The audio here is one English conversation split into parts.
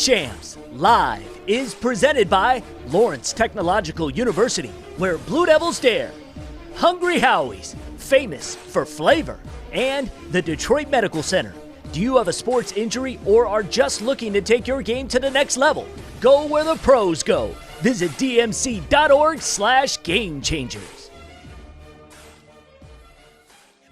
CHAMPS Live is presented by Lawrence Technological University, where Blue Devils dare, Hungry Howie's, famous for flavor, and the Detroit Medical Center. Do you have a sports injury or are just looking to take your game to the next level? Go where the pros go. Visit dmc.org/gamechangers.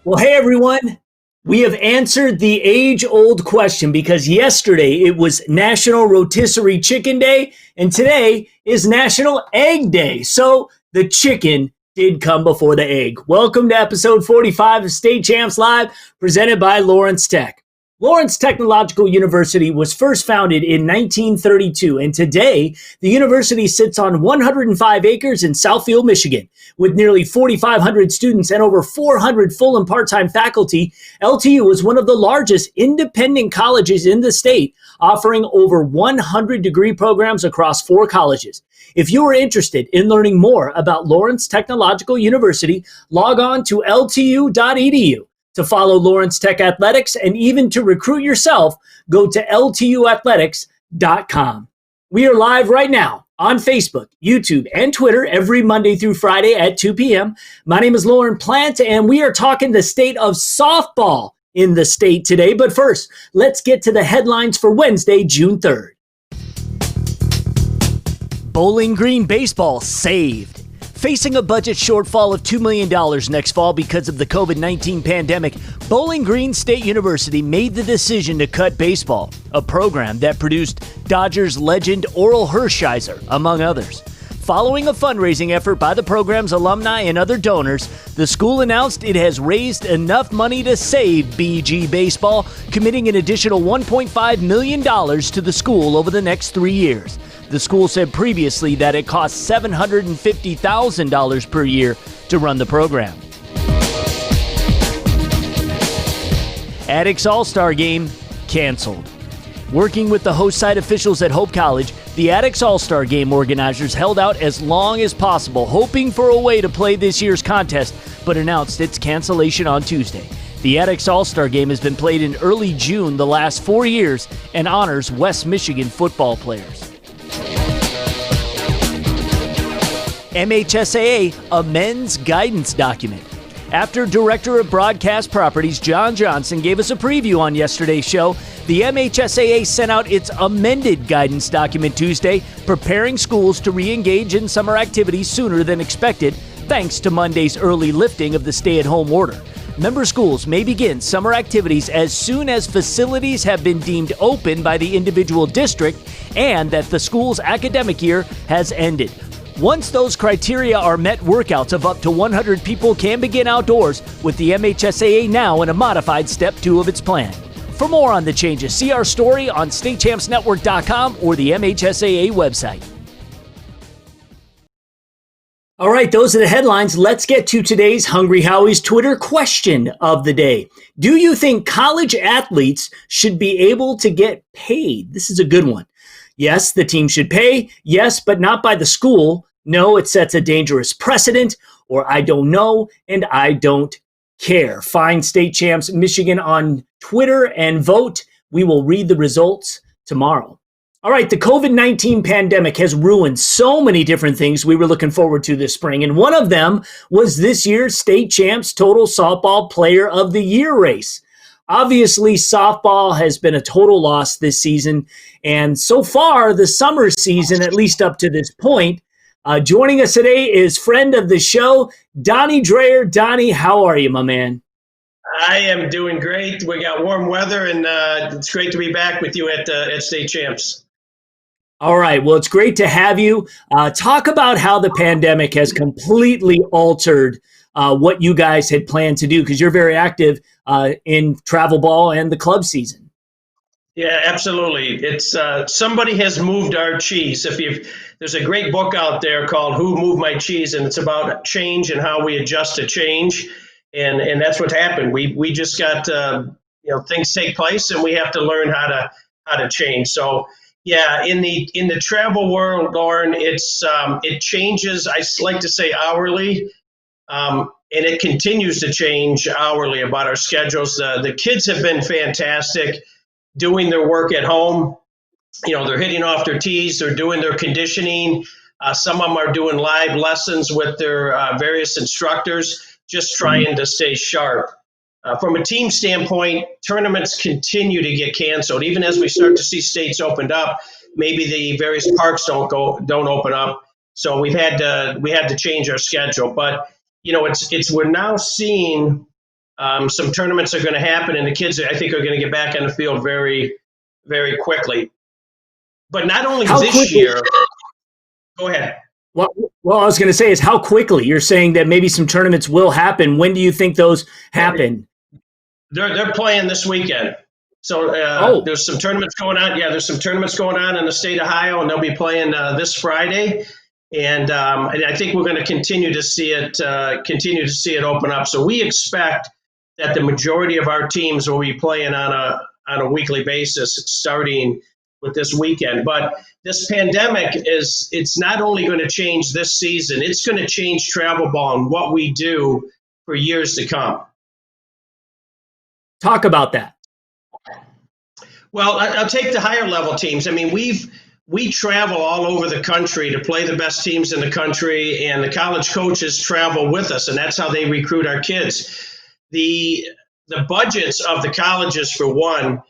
Well, hey everyone. We have answered the age-old question because yesterday it was National Rotisserie Chicken Day and today is National Egg Day. So the chicken did come before the egg. Welcome to episode 45 of State Champs Live, presented by Lawrence Tech. Lawrence Technological University was first founded in 1932, and today the university sits on 105 acres in Southfield, Michigan. With nearly 4,500 students and over 400 full and part-time faculty, LTU is one of the largest independent colleges in the state, offering over 100 degree programs across 4 colleges. If you are interested in learning more about Lawrence Technological University, log on to ltu.edu. To follow Lawrence Tech Athletics and even to recruit yourself, go to ltuathletics.com. We are live right now on Facebook, YouTube, and Twitter every Monday through Friday at 2 p.m. My name is Lauren Plant, and we are talking the state of softball in the state today. But first, let's get to the headlines for Wednesday, June 3rd. Bowling Green baseball saved. Facing a budget shortfall of $2 million next fall because of the COVID-19 pandemic, Bowling Green State University made the decision to cut baseball, a program that produced Dodgers legend Oral Hershiser, among others. Following a fundraising effort by the program's alumni and other donors, the school announced it has raised enough money to save BG Baseball, committing an additional $1.5 million to the school over the next 3 years. The school said previously that it costs $750,000 per year to run the program. Attucks All-Star Game canceled. Working with the host site officials at Hope College, the Attucks All-Star Game organizers held out as long as possible, hoping for a way to play this year's contest, but announced its cancellation on Tuesday. The Attucks All-Star Game has been played in early June the last 4 years and honors West Michigan football players. MHSAA amends guidance document. After Director of Broadcast Properties John Johnson gave us a preview on yesterday's show, the MHSAA sent out its amended guidance document Tuesday, preparing schools to re-engage in summer activities sooner than expected, thanks to Monday's early lifting of the stay-at-home order. Member schools may begin summer activities as soon as facilities have been deemed open by the individual district and that the school's academic year has ended. Once those criteria are met, workouts of up to 100 people can begin outdoors, with the MHSAA now in a modified Step 2 of its plan. For more on the changes, see our story on statechampsnetwork.com or the MHSAA website. All right, those are the headlines. Let's get to today's Hungry Howie's Twitter question of the day. Do you think college athletes should be able to get paid? This is a good one. Yes, the team should pay. Yes, but not by the school. No, it sets a dangerous precedent. Or I don't know and I don't care. Find State Champs Michigan on Twitter and vote. We will read the results tomorrow. All right, the COVID-19 pandemic has ruined so many different things we were looking forward to this spring, and one of them was this year's State Champs Total Softball Player of the Year race. Obviously, softball has been a total loss this season, and so far, the summer season, at least up to this point. Joining us today is friend of the show, Donny Dreher. Donny, how are you, my man? I am doing great. We got warm weather, and it's great to be back with you at State Champs. All right. Well, it's great to have you. Talk about how the pandemic has completely altered what you guys had planned to do, because you're very active in travel ball and the club season. Yeah, absolutely. It's somebody has moved our cheese. There's a great book out there called "Who Moved My Cheese," and it's about change and how we adjust to change. And that's what's happened. We just got things take place, and we have to learn how to change. So yeah, in the travel world, Lauren, it changes. I like to say hourly. And it continues to change hourly about our schedules. The kids have been fantastic doing their work at home. they're hitting off their tees, they're doing their conditioning. Some of them are doing live lessons with their various instructors, just trying to stay sharp. From a team standpoint, tournaments continue to get canceled, even as we start to see states opened up. Maybe the various parks don't open up, so we had to change our schedule. But it's we're now seeing some tournaments are going to happen, and the kids I think are going to get back on the field very, very quickly. But not only How this quickly? year. Go ahead. Well, I was going to say is how quickly. You're saying that maybe some tournaments will happen. When do you think those happen? They're playing this weekend. So there's some tournaments going on. Yeah, there's some tournaments going on in the state of Ohio, and they'll be playing this Friday. And I think we're going to continue to see it open up. So we expect that the majority of our teams will be playing on a weekly basis, starting with this weekend. But this pandemic it's not only going to change this season, it's going to change travel ball and what we do for years to come. Talk about that. Well, I'll take the higher level teams. I mean, we travel all over the country to play the best teams in the country, and the college coaches travel with us, and that's how they recruit our kids. The budgets of the colleges, for one,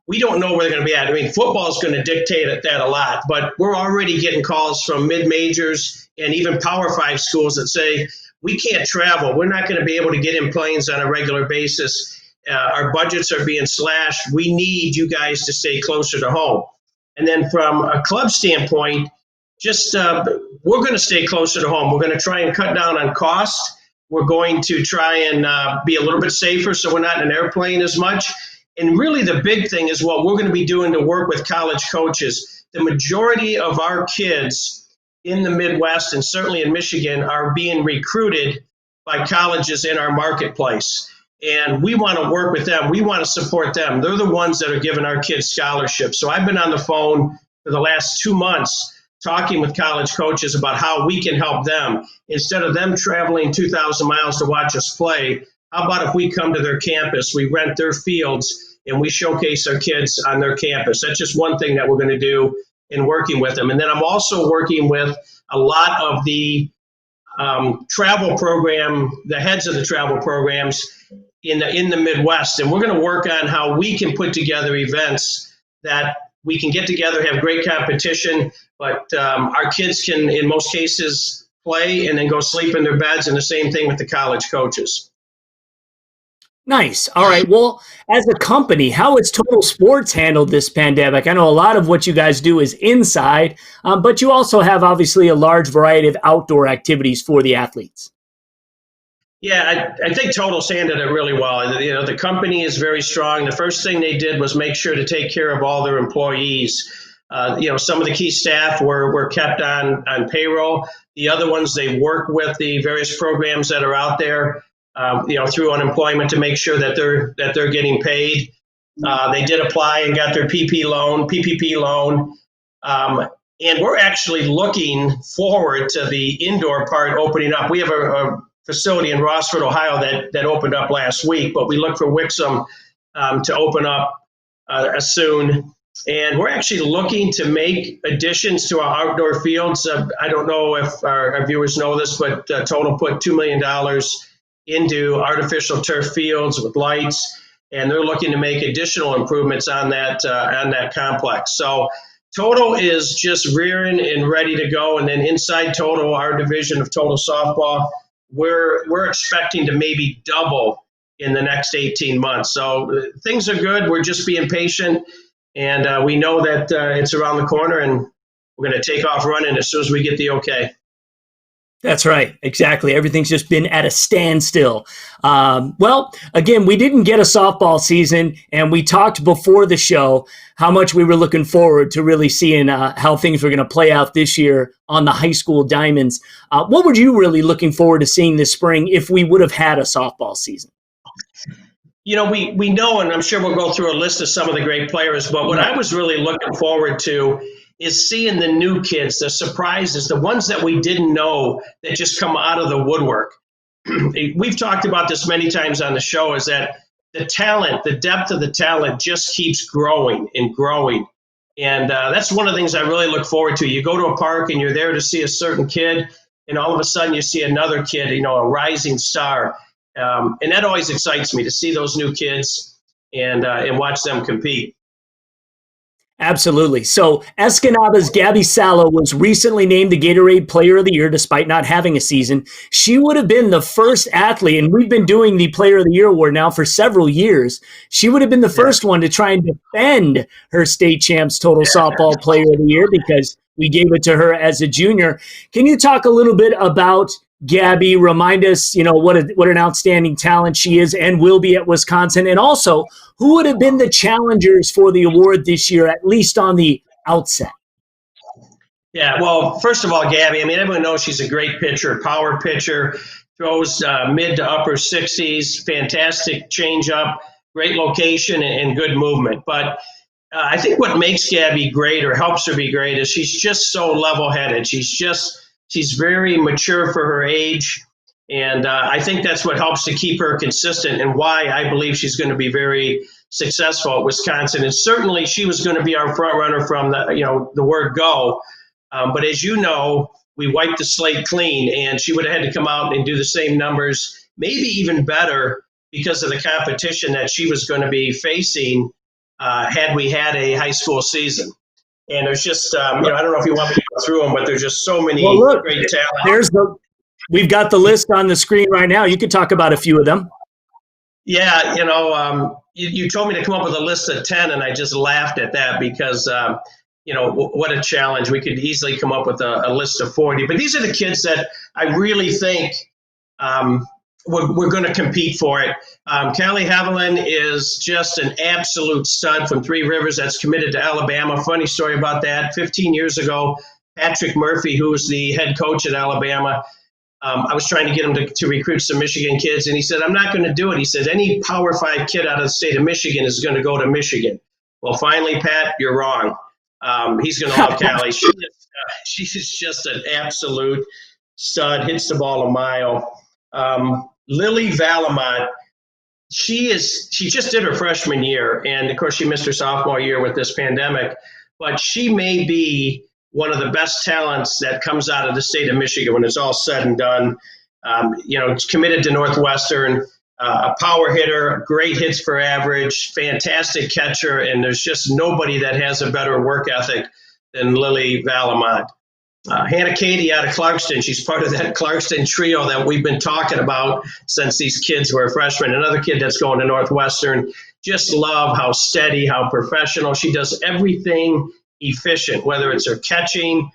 we don't know where they're going to be at. I mean, football is going to dictate that a lot, but we're already getting calls from mid-majors and even Power 5 schools that say, we can't travel. We're not going to be able to get in planes on a regular basis. Our budgets are being slashed. We need you guys to stay closer to home. And then from a club standpoint, we're going to stay closer to home. We're going to try and cut down on cost. We're going to try and be a little bit safer so we're not in an airplane as much. And really the big thing is what we're going to be doing to work with college coaches. The majority of our kids in the Midwest and certainly in Michigan are being recruited by colleges in our marketplace. And we want to work with them. We want to support them. They're the ones that are giving our kids scholarships. So I've been on the phone for the last 2 months talking with college coaches about how we can help them. Instead of them traveling 2,000 miles to watch us play, how about if we come to their campus, we rent their fields, and we showcase our kids on their campus? That's just one thing that we're going to do in working with them. And then I'm also working with a lot of the travel program, the heads of the travel programs in the Midwest. And we're going to work on how we can put together events that we can get together, have great competition, but our kids can, in most cases, play and then go sleep in their beds, and the same thing with the college coaches. Nice. All right. Well, as a company, how has Total Sports handled this pandemic? I know a lot of what you guys do is inside, but you also have obviously a large variety of outdoor activities for the athletes. Yeah, I think Total's handled it really well. The company is very strong. The first thing they did was make sure to take care of all their employees. Some of the key staff were kept on payroll. The other ones, they work with the various programs that are out there, through unemployment to make sure that they're getting paid. They did apply and got their PPP loan. And we're actually looking forward to the indoor part opening up. We have a facility in Rossford, Ohio that opened up last week, but we look for Wixom to open up soon. And we're actually looking to make additions to our outdoor fields. I don't know if our viewers know this, but Total put $2 million into artificial turf fields with lights, and they're looking to make additional improvements on that complex. So Total is just rearing and ready to go. And then inside Total, our division of Total Softball, we're expecting to maybe double in the next 18 months. So things are good. We're just being patient, and we know that it's around the corner, and we're going to take off running as soon as we get the okay. That's right. Exactly. Everything's just been at a standstill. Well, again, we didn't get a softball season, and we talked before the show how much we were looking forward to really seeing how things were going to play out this year on the high school diamonds. What were you really looking forward to seeing this spring if we would have had a softball season? We know, and I'm sure we'll go through a list of some of the great players, but what I was really looking forward to is seeing the new kids, the surprises, the ones that we didn't know that just come out of the woodwork. We've talked about this many times on the show, is that the talent, the depth of the talent just keeps growing and growing. And that's one of the things I really look forward to. You go to a park and you're there to see a certain kid, and all of a sudden you see another kid, a rising star. And that always excites me to see those new kids and watch them compete. Absolutely. So Escanada's Gabby Salo was recently named the Gatorade Player of the Year despite not having a season. She would have been the first athlete, and we've been doing the Player of the Year award now for several years. She would have been the first one to try and defend her state champs total softball Player of the Year because we gave it to her as a junior. Can you talk a little bit about Gabby? Remind us, what an outstanding talent she is and will be at Wisconsin, and also who would have been the challengers for the award this year, at least on the outset? Yeah, well, first of all, Gabby, everyone knows she's a great pitcher, power pitcher, throws mid to upper 60s, fantastic changeup, great location, and good movement. But I think what makes Gabby great or helps her be great is she's just so level-headed. She's very mature for her age. And I think that's what helps to keep her consistent and why I believe she's going to be very successful at Wisconsin. And certainly she was going to be our front runner from the word go. But as you know, we wiped the slate clean, and she would have had to come out and do the same numbers, maybe even better because of the competition that she was going to be facing had we had a high school season. And there's just, I don't know if you want me to go through them, but there's just so many great talent. We've got the list on the screen right now. You could talk about a few of them. Yeah, you told me to come up with a list of 10, and I just laughed at that because, what a challenge. We could easily come up with a list of 40. But these are the kids that I really think we're going to compete for it. Callie Haviland is just an absolute stud from Three Rivers that's committed to Alabama. Funny story about that. 15 years ago, Patrick Murphy, who was the head coach at Alabama, I was trying to get him to recruit some Michigan kids, and he said, I'm not going to do it. He said, any Power 5 kid out of the state of Michigan is going to go to Michigan. Well, finally, Pat, you're wrong. He's going to love Callie. She's just an absolute stud, hits the ball a mile. Lily Valamont, she just did her freshman year, and of course she missed her sophomore year with this pandemic, but she may be one of the best talents that comes out of the state of Michigan when it's all said and done. Committed to Northwestern, a power hitter, great hits per average, fantastic catcher, and there's just nobody that has a better work ethic than Lily Valamont. Hannah Katie out of Clarkston, she's part of that Clarkston trio that we've been talking about since these kids were freshmen. Another kid that's going to Northwestern. Just love how steady, how professional. She does everything efficient, whether it's her catching,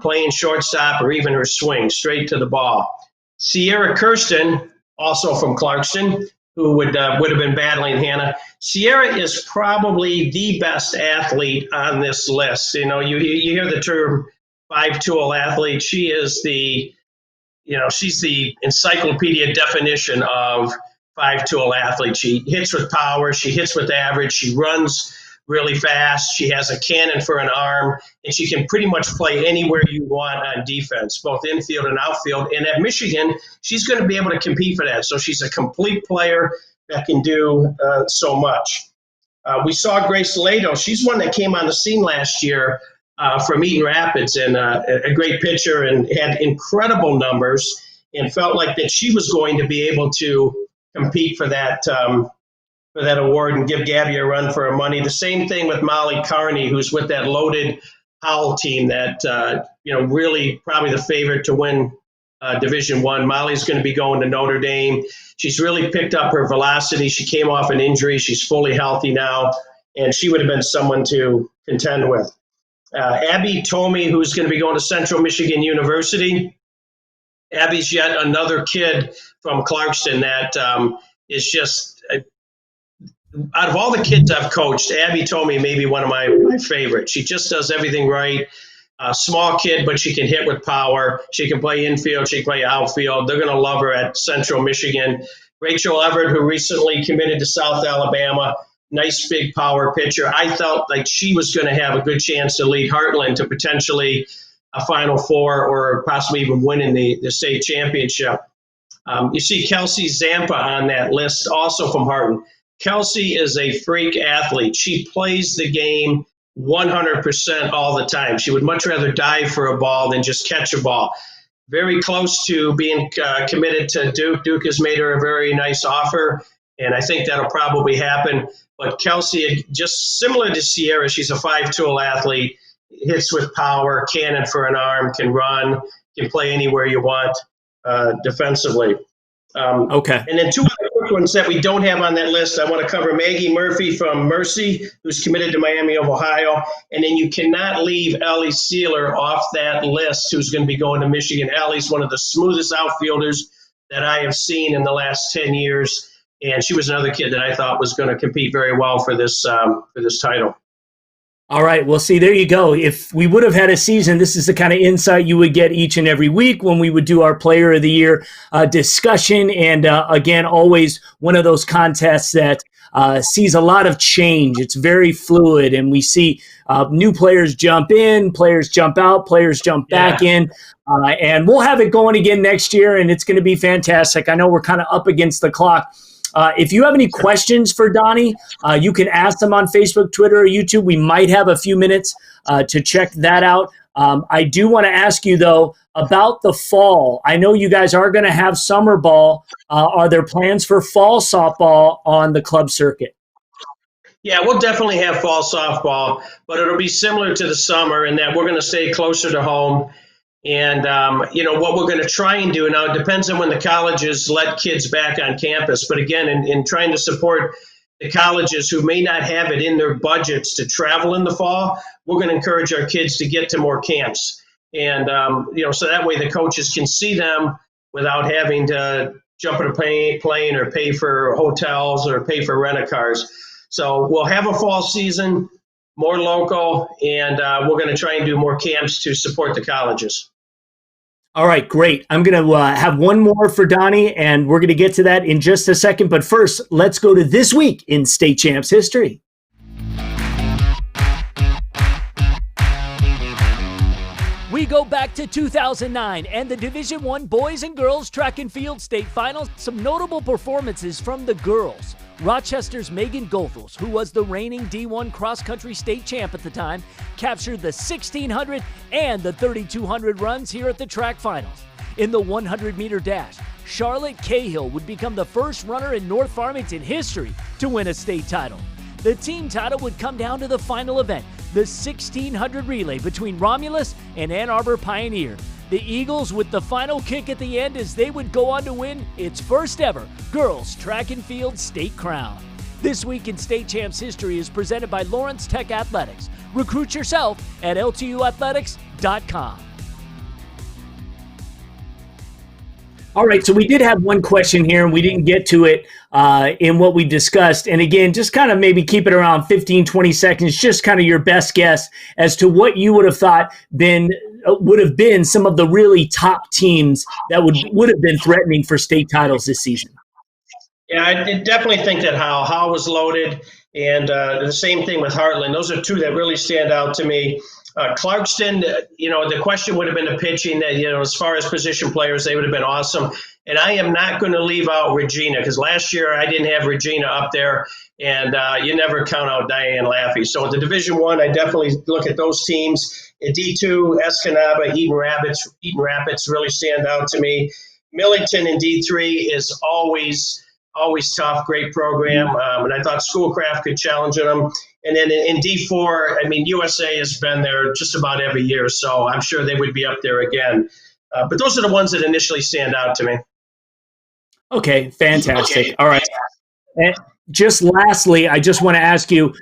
playing shortstop, or even her swing, straight to the ball. Sierra Kirsten, also from Clarkston, who would have been battling Hannah. Sierra is probably the best athlete on this list. You hear the term 5-tool athlete. She is she's the encyclopedia definition of 5-tool athlete. She hits with power. She hits with average. She runs really fast. She has a cannon for an arm, and she can pretty much play anywhere you want on defense, both infield and outfield. And at Michigan, she's going to be able to compete for that. So she's a complete player that can do so much. We saw Grace Lado. She's one that came on the scene last year from Eaton Rapids, and a great pitcher, and had incredible numbers, and felt like that she was going to be able to compete for that award and give Gabby a run for her money. The same thing with Molly Carney, who's with that loaded Howell team that, really probably the favorite to win Division I. Molly's going to be going to Notre Dame. She's really picked up her velocity. She came off an injury. She's fully healthy now, and she would have been someone to contend with. Abby Tomey, who's going to be going to Central Michigan University. Abby's yet another kid from Clarkston that is just out of all the kids I've coached, Abby Tomey may be one of my favorites. She just does everything right. Small kid, but she can hit with power. She can play infield. She can play outfield. They're going to love her at Central Michigan. Rachel Everett, who recently committed to South Alabama, nice big power pitcher. I felt like she was going to have a good chance to lead Heartland to potentially a Final Four or possibly even winning the state championship. You see Kelsey Zampa on that list, also from Heartland. Kelsey is a freak athlete. She plays the game 100% all the time. She would much rather dive for a ball than just catch a ball. Very close to being committed to Duke. Duke has made her a very nice offer, and I think that'll probably happen. But Kelsey, just similar to Sierra, she's a 5'-tool athlete, hits with power, cannon for an arm, can run, can play anywhere you want defensively. Okay. And then two other quick ones that we don't have on that list. I want to cover Maggie Murphy from Mercy, who's committed to Miami of Ohio. And then you cannot leave Ellie Sealer off that list, who's going to be going to Michigan. Ellie's one of the smoothest outfielders that I have seen in the last 10 years. And she was another kid that I thought was going to compete very well for this title. All right. Well, see, there you go. If we would have had a season, this is the kind of insight you would get each and every week when we would do our Player of the Year discussion. And again, always one of those contests that sees a lot of change. It's very fluid, and we see new players jump in, players jump out, players jump back in. And we'll have it going again next year, and it's going to be fantastic. I know we're kind of up against the clock. If you have any questions for Donny, you can ask them on Facebook, Twitter, or YouTube. We might have a few minutes to check that out. I do want to ask you, though, about the fall. I know you guys are going to have summer ball. Are there plans for fall softball on the club circuit? Yeah, we'll definitely have fall softball, but it'll be similar to the summer in that we're going to stay closer to home. And, what we're going to try and do now, it depends on when the colleges let kids back on campus. But again, in trying to support the colleges who may not have it in their budgets to travel in the fall, we're going to encourage our kids to get to more camps. And, so that way the coaches can see them without having to jump in a plane or pay for hotels or pay for rent-a-cars. So we'll have a fall season, more local, and we're going to try and do more camps to support the colleges. All right, great. I'm going to have one more for Donny, and we're going to get to that in just a second. But first, let's go to this week in State Champs history. We go back to 2009 and the Division I boys and girls track and field state finals. Some notable performances from the girls. Rochester's Megan Goethals, who was the reigning D1 cross-country state champ at the time, captured the 1,600 and the 3,200 runs here at the track finals. In the 100-meter dash, Charlotte Cahill would become the first runner in North Farmington history to win a state title. The team title would come down to the final event, the 1,600 relay between Romulus and Ann Arbor Pioneer. The Eagles with the final kick at the end as they would go on to win its first ever girls track and field state crown. This Week in State Champs history is presented by Lawrence Tech Athletics. Recruit yourself at ltuathletics.com. All right, so we did have one question here, and we didn't get to it in what we discussed. And again, just kind of maybe keep it around 15, 20 seconds, just kind of your best guess as to what you would have thought would have been some of the really top teams that would have been threatening for state titles this season. Yeah, I definitely think that Howe was loaded, and the same thing with Heartland. Those are two that really stand out to me. Clarkston, the question would have been the pitching that, as far as position players, they would have been awesome. And I am not going to leave out Regina, because last year I didn't have Regina up there, and you never count out Diane Laffey. So at the Division I definitely look at those teams. At D2, Escanaba, Eden Rapids really stand out to me. Millington in D3 is always tough, great program. And I thought Schoolcraft could challenge them. And then in D4, USA has been there just about every year, so I'm sure they would be up there again. But those are the ones that initially stand out to me. Okay, fantastic. Okay. All right. And just lastly, I just want to ask you,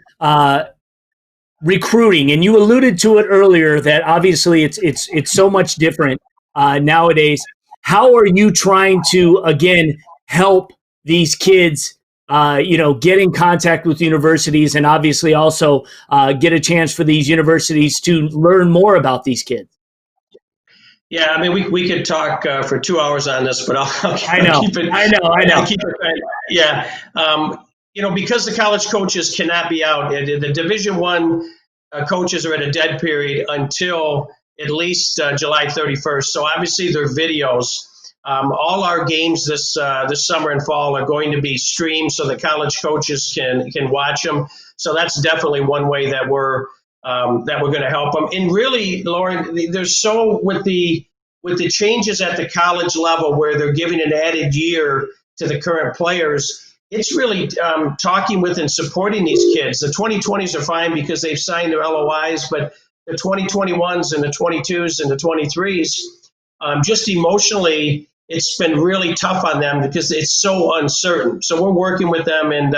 recruiting, and you alluded to it earlier that obviously it's so much different nowadays. How are you trying to, again, help these kids get in contact with universities, and obviously also get a chance for these universities to learn more about these kids? Yeah, we could talk for 2 hours on this, but I'll keep it. I know. I'll keep it. Yeah, because the college coaches cannot be out. The Division I coaches are at a dead period until at least July 31st. So obviously their videos. All our games this summer and fall are going to be streamed so the college coaches can watch them. So that's definitely one way that we're that were going to help them. And really, Lauren, there's so with the changes at the college level where they're giving an added year to the current players, it's really talking with and supporting these kids. The 2020s are fine because they've signed their LOIs, but the 2021s and the 22s and the 23s, just emotionally, it's been really tough on them because it's so uncertain. So we're working with them and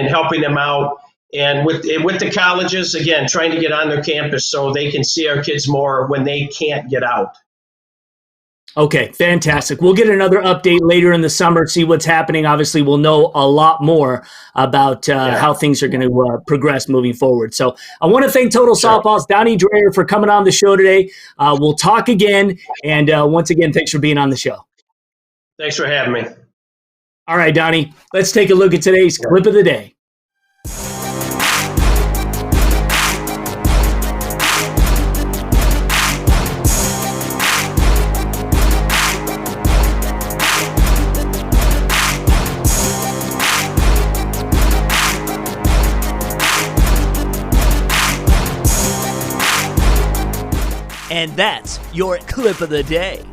helping them out. And with the colleges, again, trying to get on their campus so they can see our kids more when they can't get out. Okay, fantastic. We'll get another update later in the summer, see what's happening. Obviously, we'll know a lot more about how things are going to progress moving forward. So I want to thank Total Softball's Donny Dreher for coming on the show today. We'll talk again. And once again, thanks for being on the show. Thanks for having me. All right, Donny, let's take a look at today's clip of the day. And that's your clip of the day.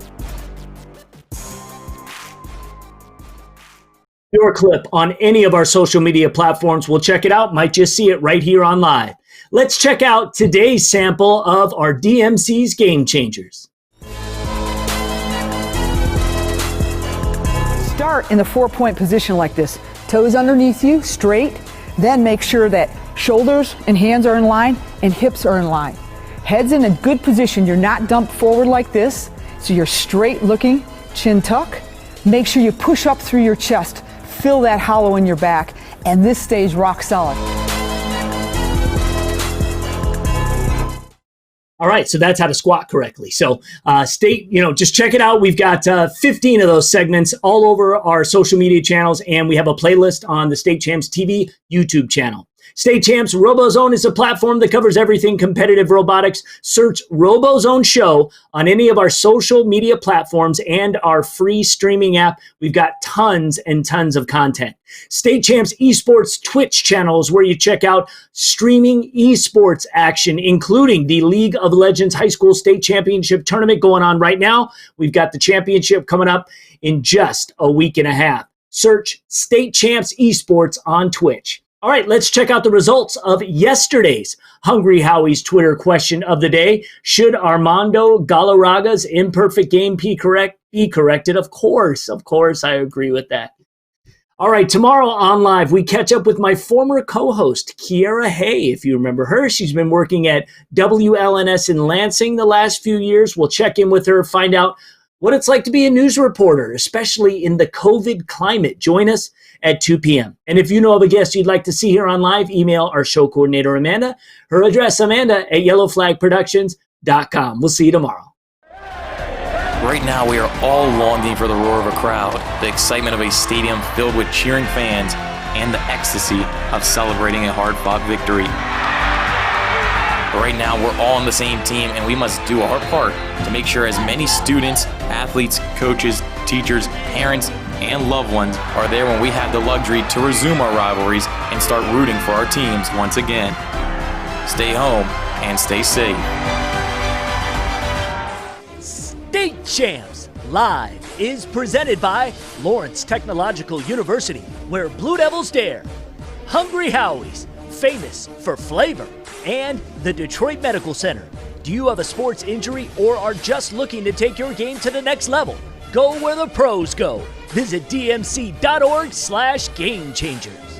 Your clip on any of our social media platforms. We'll check it out. Might just see it right here on live. Let's check out today's sample of our DMC's Game Changers. Start in the 4-point position like this. Toes underneath you, straight. Then make sure that shoulders and hands are in line and hips are in line. Head's in a good position. You're not dumped forward like this. So you're straight looking, chin tuck. Make sure you push up through your chest. Fill that hollow in your back. And this stays rock solid. All right, so that's how to squat correctly. So just check it out. We've got 15 of those segments all over our social media channels, and we have a playlist on the State Champs TV YouTube channel. State Champs RoboZone is a platform that covers everything competitive robotics. Search RoboZone Show on any of our social media platforms and our free streaming app. We've got tons and tons of content. State Champs Esports Twitch channel is where you check out streaming esports action, including the League of Legends High School State Championship Tournament going on right now. We've got the championship coming up in just a week and a half. Search State Champs Esports on Twitch. All right, let's check out the results of yesterday's Hungry Howie's Twitter question of the day. Should Armando Galarraga's imperfect game be corrected? Of course, I agree with that. All right, tomorrow on Live, we catch up with my former co-host, Kiera Hay. If you remember her, she's been working at WLNS in Lansing the last few years. We'll check in with her, find out what it's like to be a news reporter, especially in the COVID climate. Join us at 2 p.m. And if you know of a guest you'd like to see here on Live, email our show coordinator, Amanda. Her address, amanda@yellowflagproductions.com. We'll see you tomorrow. Right now, we are all longing for the roar of a crowd, the excitement of a stadium filled with cheering fans, and the ecstasy of celebrating a hard-fought victory. Right now, we're all on the same team, and we must do our part to make sure as many students, athletes, coaches, teachers, parents, and loved ones are there when we have the luxury to resume our rivalries and start rooting for our teams once again. Stay home and stay safe. State Champs Live is presented by Lawrence Technological University, where Blue Devils dare. Hungry Howie's, famous for flavor. And the Detroit Medical Center. Do you have a sports injury or are just looking to take your game to the next level? Go where the pros go. Visit dmc.org/gamechangers.